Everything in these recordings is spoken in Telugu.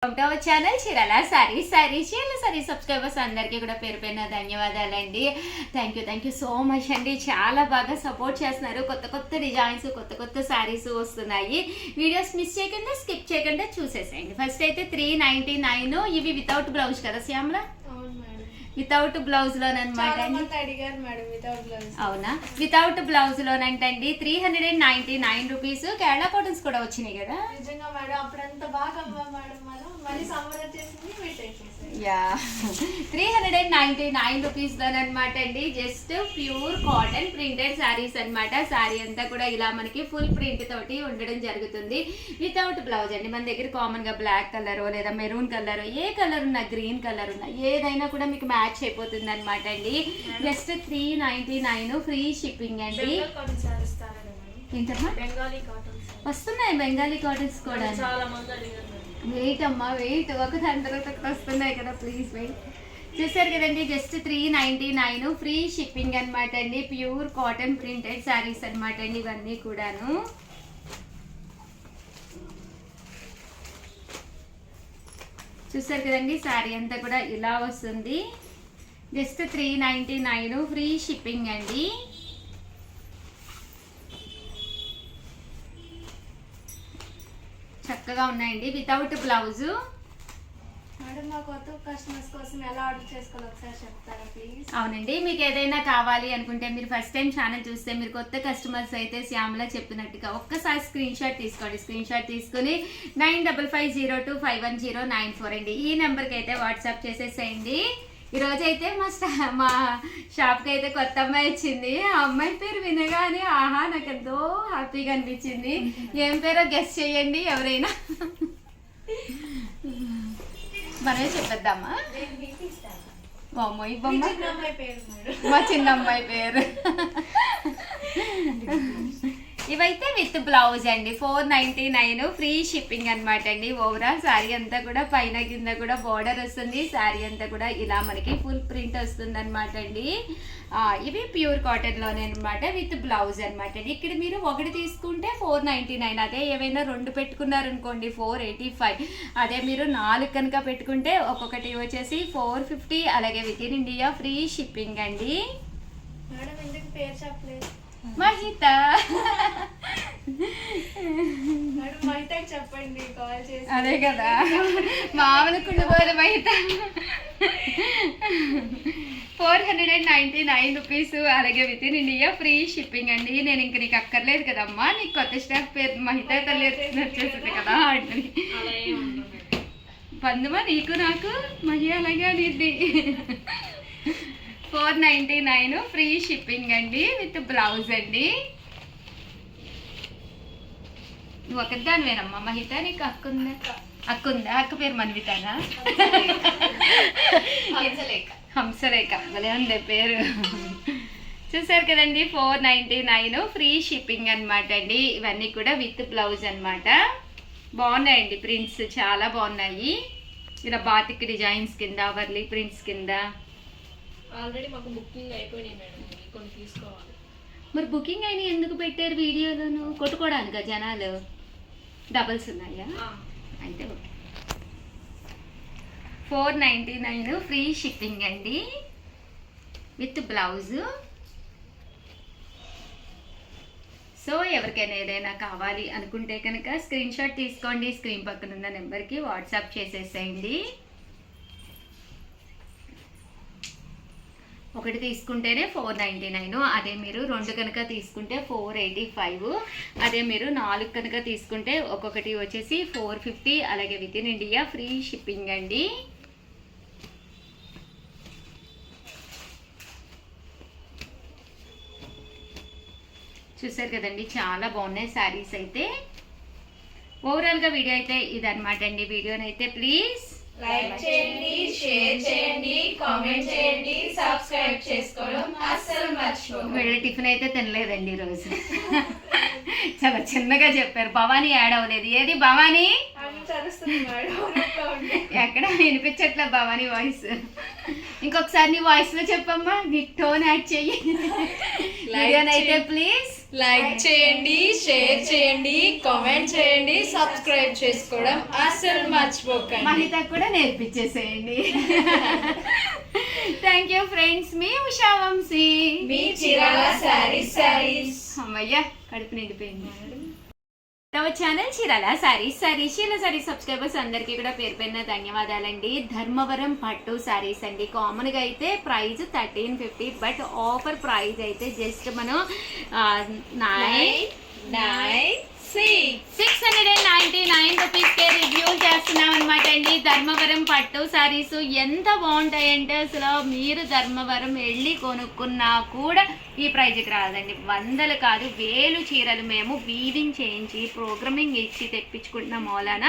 Our channel Chirala sorry subscribers అందరికీ కూడా పేరు పైన ధన్యవాదాలండి. థ్యాంక్ యూ సో మచ్ అండి. చాలా బాగా సపోర్ట్ చేస్తున్నారు. కొత్త డిజైన్స్ కొత్త శారీస్ వస్తున్నాయి. వీడియోస్ మిస్ చేయకుండా స్కిప్ చేయకుండా చూసేసేయండి. ఫస్ట్ అయితే 399 ఇవి వితౌట్ బ్లౌజ్ కదా శ్యామల? వితౌట్ బ్లౌజ్ లోనమాట. అవునా, వితౌట్ బ్లౌజ్ లోనంటండి 399 రూపీస్. కేరళ కాటన్స్ కూడా వచ్చినాయి కదా. నిజంగా మేడం అప్పుడంతా బాగా మేడం మళ్ళీ సమ్మర్ వచ్చేసింది. 399 రూపీస్ లోనమాట అండి. Just pure cotton printed saris అనమాట. శారీ అంతా కూడా ఇలా మనకి ఫుల్ ప్రింట్ తోటి ఉండడం జరుగుతుంది. వితౌట్ బ్లౌజ్ అండి. మన దగ్గర కామన్ గా బ్లాక్ కలర్ లేదా మెరూన్ కలర్, ఏ కలర్ ఉన్నా, గ్రీన్ కలర్ ఉన్నా, ఏదైనా కూడా మీకు మ్యాచ్ అయిపోతుంది అనమాట అండి. జస్ట్ 399 ఫ్రీ షిప్పింగ్ అండి. ఏంటమ్మా వస్తున్నాయి బెంగాలీ కాటన్స్ కూడా. వెయిట్ అమ్మా వెయిట్, ఒక దాని తర్వాత వస్తున్నాయి కదా, ప్లీజ్ వెయిట్. చూసారు కదండి, జస్ట్ 399 ఫ్రీ షిప్పింగ్ అనమాట అండి. ప్యూర్ కాటన్ ప్రింటెడ్ శారీస్ అనమాట అండి ఇవన్నీ కూడాను. చూసారు కదండి, శారీ అంతా కూడా ఇలా వస్తుంది. జస్ట్ 399 ఫ్రీ షిప్పింగ్ అండి. చక్కగా ఉన్నాయండి వితౌట్ బ్లౌజ్. మేడం మా కొత్త కస్టమర్స్ కోసం ఎలా ఆర్డర్ చేసుకోవాలో ఒకసారి చెప్తారా ప్లీజ్? అవునండి, మీకు ఏదైనా కావాలి అనుకుంటే, మీరు ఫస్ట్ టైం ఛానల్ చూస్తే, మీరు కొత్త కస్టమర్స్ అయితే శ్యామల చెప్పినట్టుగా ఒక్కసారి స్క్రీన్ షాట్ తీసుకోండి. స్క్రీన్ షాట్ తీసుకుని 9550251094 అండి ఈ నెంబర్కి అయితే వాట్సాప్ చేసేసేయండి. ఈరోజు అయితే మా షాప్కి అయితే కొత్త అమ్మాయి వచ్చింది. ఆ అమ్మాయి పేరు వినగానే ఆహా నాకు ఎంతో హ్యాపీగా అనిపించింది. ఏం పేరో గెస్ చేయండి ఎవరైనా. మనమే చెప్పేద్దామా? మా చిన్న అమ్మాయి పేరు. ఇవైతే విత్ బ్లౌజ్ అండి. 499 ఫ్రీ షిప్పింగ్ అనమాట అండి. ఓవరాల్ శారీ అంతా కూడా పైన కింద కూడా బార్డర్ వస్తుంది. శారీ అంతా కూడా ఇలా మనకి ఫుల్ ప్రింట్ వస్తుంది అనమాట అండి. ఇవి ప్యూర్ కాటన్ లోనే అనమాట, విత్ బ్లౌజ్ అనమాట అండి. ఇక్కడ మీరు ఒకటి తీసుకుంటే 499, అదే ఏవైనా రెండు పెట్టుకున్నారనుకోండి 485, అదే మీరు 4 కనుక పెట్టుకుంటే ఒక్కొక్కటి వచ్చేసి 450. అలాగే with in India free shipping అండి. మేడం ఎందుకు పేరు చెప్పలేదు? మహిత. చెప్పండి కాల్ చేసి. అదే కదా మామూలు కుండిపోదు మహిత. 499 రూపీస్. అలాగే with in India free shipping అండి. నేను ఇంక నీకు అక్కర్లేదు కదమ్మా, నీకు కొత్త స్టాఫ్ పేరు మహిత తల్లి వచ్చేసింది కదా అంటే పందుమా నీకు నాకు మహి అలాగే అనేది. 499 ఫ్రీ షిప్పింగ్ అండి విత్ బ్లౌజ్ అండి. నువ్వు ఒకదానివేనమ్మా మహిత, నీకు అక్కుందా? అక్క పేరు మన్వితానా? హంసరేఖ భలే ఉంది పేరు. చూసారు కదండి, 499 ఫ్రీ షిప్పింగ్ అనమాట అండి. ఇవన్నీ కూడా విత్ బ్లౌజ్ అనమాట. బాగున్నాయండి ప్రింట్స్, చాలా బాగున్నాయి. ఇలా బాతిక్ డిజైన్స్ కింద, వర్లీ ప్రింట్స్ కింద. ఆల్రెడీ మాకు బుకింగ్ అయిపోయినాయి మేడం, కొన్ని తీసుకోవాలి. మరి బుకింగ్ అయినా ఎందుకు పెట్టారు వీడియోలోను? కొట్టుకోవడానికా జనాలు? డబల్స్ ఉన్నాయా? అయితే 499 ఫ్రీ షిప్పింగ్ అండి విత్ బ్లౌజ్. సో ఎవరికైనా ఏదైనా కావాలి అనుకుంటే కనుక స్క్రీన్ షాట్ తీసుకోండి. స్క్రీన్ పక్కన ఉన్న నెంబర్కి వాట్సాప్ చేసేసేయండి. ఒకటి తీసుకుంటేనే 499, అదే మీరు రెండు కనుక తీసుకుంటే 485, అదే మీరు 4 కనుక తీసుకుంటే ఒక్కొక్కటి వచ్చేసి 450. అలాగే with in India free shipping అండి. చూసారు కదండి, చాలా బాగున్నాయి శారీస్ అయితే. ఓవరాల్గా వీడియో అయితే ఇదనమాట అండి. వీడియోనైతే ప్లీజ్ లైక్ చేయండి, షేర్ చేయండి, కామెంట్ చేయండి, సబ్స్క్రైబ్ చేసుకోవడం అస్సలు మర్చిపోకండి. వీళ్ళు టిఫిన్ అయితే తినలేదండి ఈరోజు. చాలా చిన్నగా చెప్పారు. భవానీ యాడ్ అవ్వలేదు. ఏది భవానీ? నుంచి అరుస్తుంది మేడం ఎక్కడ వినిపించట్లే భవానీ వాయిస్. ఇంకొకసారి నీ వాయిస్ లో చెప్పమ్మా, నీ టోన్ యాడ్ చెయ్యి. అయితే ప్లీజ్ లైక్ చేయండి, షేర్ చేయండి, కామెంట్ చేయండి, సబ్స్క్రైబ్ చేసుకోవడం అస్సలు మర్చిపోకండి. మహిత కూడా నేర్పించేసేయండి. థ్యాంక్ యూ ఫ్రెండ్స్, మీ ఉషా వంశీ, మీ చీరాల శారీస్. అమ్మయ్య కడుపు నిండిపోయింది. ఛానల్ చీరాల శారీస్ చీరాల శారీస్ సబ్స్క్రైబర్స్ అందరికీ కూడా పేరు పేరున ధన్యవాదాలండి. ధర్మవరం పట్టు శారీస్ అండి. కామన్ గా అయితే ప్రైస్ 1350, బట్ ఆఫర్ ప్రైస్ అయితే జస్ట్ మనం 699 రూపీస్కే రివ్యూ చేస్తున్నాం అనమాట అండి. ధర్మవరం పట్టు శారీస్ ఎంత బాగుంటాయంటే అసలు మీరు ధర్మవరం వెళ్ళి కొనుక్కున్నా కూడా ఈ ప్రైజ్కి రాదండి. వందలు కాదు వేలు చీరలు మేము వీవింగ్ చేయించి ప్రోగ్రామింగ్ ఇచ్చి తెప్పించుకుంటున్న మూలాన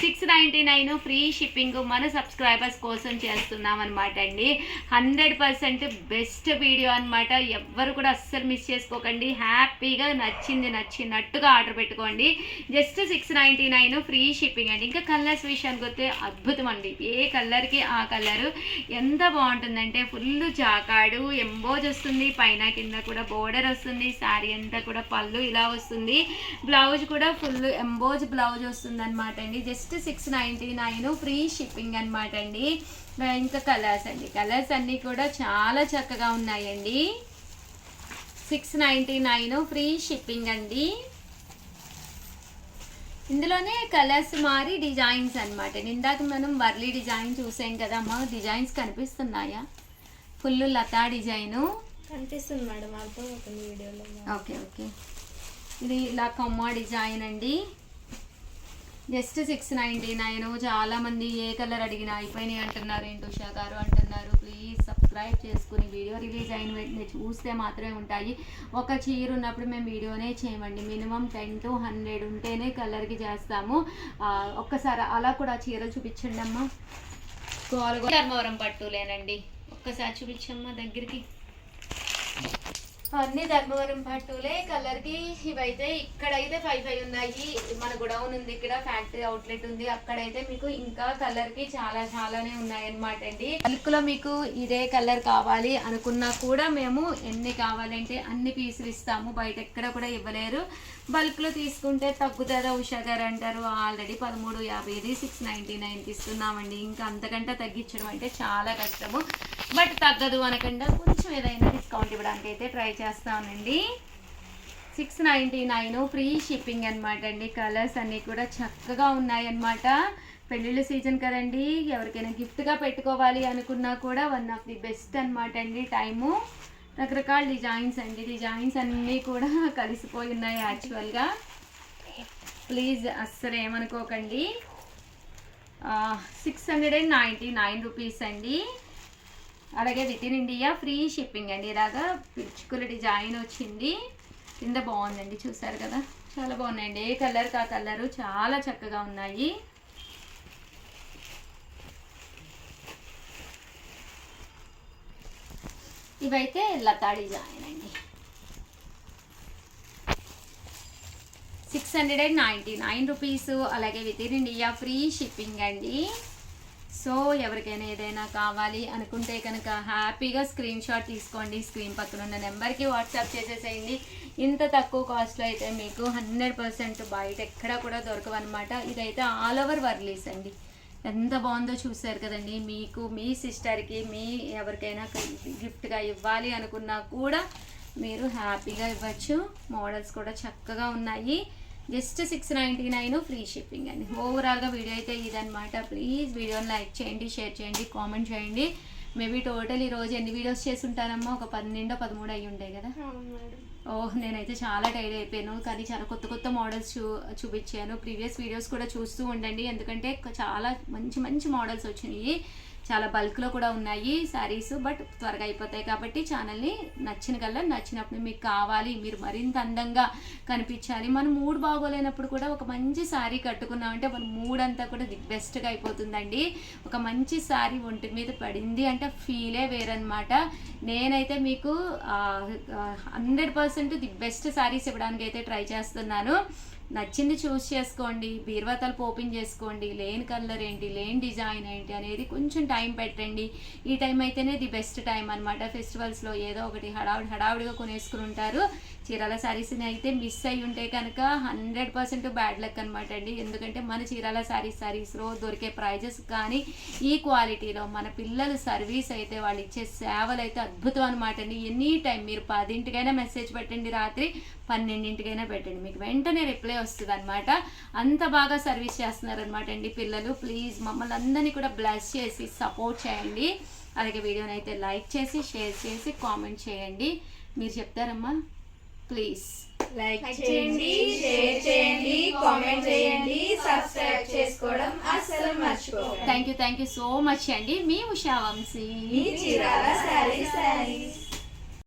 699 ఫ్రీ షిప్పింగ్ మన సబ్స్క్రైబర్స్ కోసం చేస్తున్నాం అనమాట అండి. 100% బెస్ట్ వీడియో అనమాట. ఎవ్వరు కూడా అస్సలు మిస్ చేసుకోకండి. హ్యాపీగా నచ్చినట్టుగా ఆర్డర్ పెట్టుకోండి. జస్ట్ 699 ఫ్రీ షిప్పింగ్ అండి. ఇంకా కలర్స్ విషయానికి వస్తే అద్భుతం అండి. ఏ కలర్కి ఆ కలరు ఎంత బాగుంటుందంటే ఫుల్ జాకాడు ఎంబోజ్ వస్తుంది, పైన కింద కూడా బోర్డర్ వస్తుంది. శారీ అంతా కూడా పళ్ళు ఇలా వస్తుంది. బ్లౌజ్ కూడా ఫుల్ ఎంబోజ్ బ్లౌజ్ వస్తుంది అనమాట అండి. జస్ట్ 699 ఫ్రీ షిప్పింగ్ అనమాట అండి. ఇంకా కలర్స్ అండి, కలర్స్ అన్నీ కూడా చాలా చక్కగా ఉన్నాయండి. 699 ఫ్రీ షిప్పింగ్ అండి. ఇందులోనే కలర్స్ మారి డిజైన్స్ అనమాట. ఇందాక మనం వర్లీ డిజైన్ చూసాం కదమ్మా, డిజైన్స్ కనిపిస్తున్నాయా? ఫుల్ లతా డిజైను కనిపిస్తుంది మేడం, అర్థమవుతుంది వీడియోలో. ఓకే, ఇది ఇలా కొమ్మ డిజైన్ అండి. జస్ట్ 699. చాలా మంది ఏ కలర్ అడిగినా అయిపోయినాయి అంటున్నారు, ఏంటి ఉషా గారు అంటున్నారు. ప్లీజ్ సబ్స్క్రైబ్ చేసుకుని వీడియో రిలీజ్ అయిన వెంటనే చూస్తే మాత్రమే ఉంటాయి. ఒక చీర ఉన్నప్పుడు మేము వీడియోనే చేయమండి. మినిమం 10 to 100 ఉంటేనే కలర్కి చేస్తాము. ఒక్కసారి అలా కూడా చీరలు చూపించండి అమ్మా. ధర్మవరం పట్టులేనండి, ఒక్కసారి చూపించమ్మా దగ్గరికి. అన్ని ధర్మవరం పట్టులే కలర్కి. ఇవైతే ఇక్కడైతే 5 ఉన్నాయి. మన గొడౌన్ ఉంది, ఇక్కడ ఫ్యాక్టరీ అవుట్లెట్ ఉంది, అక్కడైతే మీకు ఇంకా కలర్కి చాలానే ఉన్నాయన్నమాట అండి. బల్క్లో మీకు ఇదే కలర్ కావాలి అనుకున్నా కూడా మేము ఎన్ని కావాలంటే అన్ని పీసులు ఇస్తాము. బయట ఎక్కడ కూడా ఇవ్వలేరు. బల్క్లో తీసుకుంటే తగ్గుతుందా ఉషా గారు అంటారు. ఆల్రెడీ 1350 699కి ఇస్తున్నామండి. ఇంకా అంతకంటే తగ్గించడం అంటే చాలా కష్టము. బట్ తగ్గదు అనకుండా కొంచెం ఏదైనా డిస్కౌంట్ ఇవ్వడానికి అయితే ట్రై చేస్తానండి. 699 ఫ్రీ షిప్పింగ్ అనమాట అండి. కలర్స్ అన్నీ కూడా చక్కగా ఉన్నాయన్నమాట. పెళ్ళిళ్ళ సీజన్ కదండి, ఎవరికైనా గిఫ్ట్గా పెట్టుకోవాలి అనుకున్నా కూడా వన్ ఆఫ్ ది బెస్ట్ అనమాట అండి టైము. రకరకాల డిజైన్స్ అండి, డిజైన్స్ అన్నీ కూడా కలిసిపోయి ఉన్నాయి యాక్చువల్గా. ప్లీజ్ అస్సలు ఏమనుకోకండి. 699 రూపీస్ అండి. అలాగే with in India free shipping అండి. ఇలాగా పిచ్చుకుల డిజైన్ వచ్చింది, కింద బాగుందండి, చూసారు కదా, చాలా బాగున్నాయండి. ఏ కలర్ కా కలరు చాలా చక్కగా ఉన్నాయి. ఇవైతే లతా డిజైన్ అండి. 699 రూపీస్. అలాగే with in India free shipping అండి. సో ఎవరికైనా ఏదైనా కావాలి అనుకుంటే కనుక హ్యాపీగా స్క్రీన్ షాట్ తీసుకోండి. స్క్రీన్ పక్కన ఉన్న నెంబర్కి వాట్సాప్ చేసేసేయండి. ఇంత తక్కువ కాస్ట్లో అయితే మీకు 100% బయట ఎక్కడ కూడా దొరకవన్నమాట. ఇదైతే ఆల్ ఓవర్ వర్లీస్ అండి. ఎంత బాగుందో చూసారు కదండి. మీకు మీ సిస్టర్కి మీ ఎవరికైనా గిఫ్ట్గా ఇవ్వాలి అనుకున్నా కూడా మీరు హ్యాపీగా ఇవ్వచ్చు. మోడల్స్ కూడా చక్కగా ఉన్నాయి. జస్ట్ 699 ఫ్రీ షిప్పింగ్ అండి. ఓవరాల్గా వీడియో అయితే ఇదనమాట. ప్లీజ్ వీడియోని లైక్ చేయండి, షేర్ చేయండి, కామెంట్ చేయండి. మేబీ టోటల్ ఈరోజు ఎన్ని వీడియోస్ చేసి ఉంటానమ్మా? ఒక 12 or 13 అయ్యి ఉంటాయి కదా. నేనైతే చాలా టైర్డ్ అయిపోయాను, కానీ చాలా కొత్త మోడల్స్ చూపించాను. ప్రీవియస్ వీడియోస్ కూడా చూస్తూ ఉండండి, ఎందుకంటే చాలా మంచి మోడల్స్ వచ్చినాయి. చాలా బల్క్లో కూడా ఉన్నాయి శారీస్, బట్ త్వరగా అయిపోతాయి. కాబట్టి ఛానల్ని నచ్చిన కల్లా నచ్చినప్పుడు మీకు కావాలి, మీరు మరింత అందంగా కనిపించాలి. మనం మూడ్ బాగోలేనప్పుడు కూడా ఒక మంచి శారీ కట్టుకున్నామంటే మన మూడ్ అంతా కూడా ది బెస్ట్గా అయిపోతుందండి. ఒక మంచి శారీ ఒంటి మీద పడింది అంటే ఫీలే వేరనమాట. నేనైతే మీకు 100% ది బెస్ట్ శారీస్ ఇవ్వడానికి అయితే ట్రై చేస్తున్నాను. నచ్చింది చూస్ చేసుకోండి, బీరువాతలు ఓపెన్ చేసుకోండి, లేని కలర్ ఏంటి, లేని డిజైన్ ఏంటి అనేది కొంచెం టైం పెట్టండి. ఈ టైం అయితేనే ది బెస్ట్ టైం అనమాట. ఫెస్టివల్స్లో ఏదో ఒకటి హడావుడిగా కొనేసుకుని ఉంటారు. చీరాల శారీస్ని అయితే మిస్ అయ్యి ఉంటే కనుక 100% బ్యాడ్ లక్ అనమాట అండి. ఎందుకంటే మన చీరాల శారీస్లో దొరికే ప్రైజెస్ కానీ ఈ క్వాలిటీలో మన పిల్లల సర్వీస్ అయితే వాళ్ళు ఇచ్చే సేవలు అయితే అద్భుతం అనమాట అండి. ఎనీ టైం మీరు 10ంటికైనా మెసేజ్ పెట్టండి, రాత్రి 12ంటికైనా పెట్టండి, మీకు వెంటనే రిప్లై వస్తుంది అనమాట. అంత బాగా సర్వీస్ చేస్తున్నారు అనమాట అండి పిల్లలు. ప్లీజ్ మమ్మల్ని అందరినీ కూడా బ్లెస్ చేసి సపోర్ట్ చేయండి. అలాగే వీడియోని అయితే లైక్ చేసి షేర్ చేసి కామెంట్ చేయండి. మీరు చెప్తారమ్మా ప్లీజ్. లైక్ చేయండి, షేర్ చేయండి, కామెంట్ చేయండి, సబ్స్క్రైబ్ చేసుకోవడం అస్సలు మర్చిపోకండి. థ్యాంక్ యూ సో మచ్ అండి. మీ ఉషా వంశీ, చీరాల శారీస్.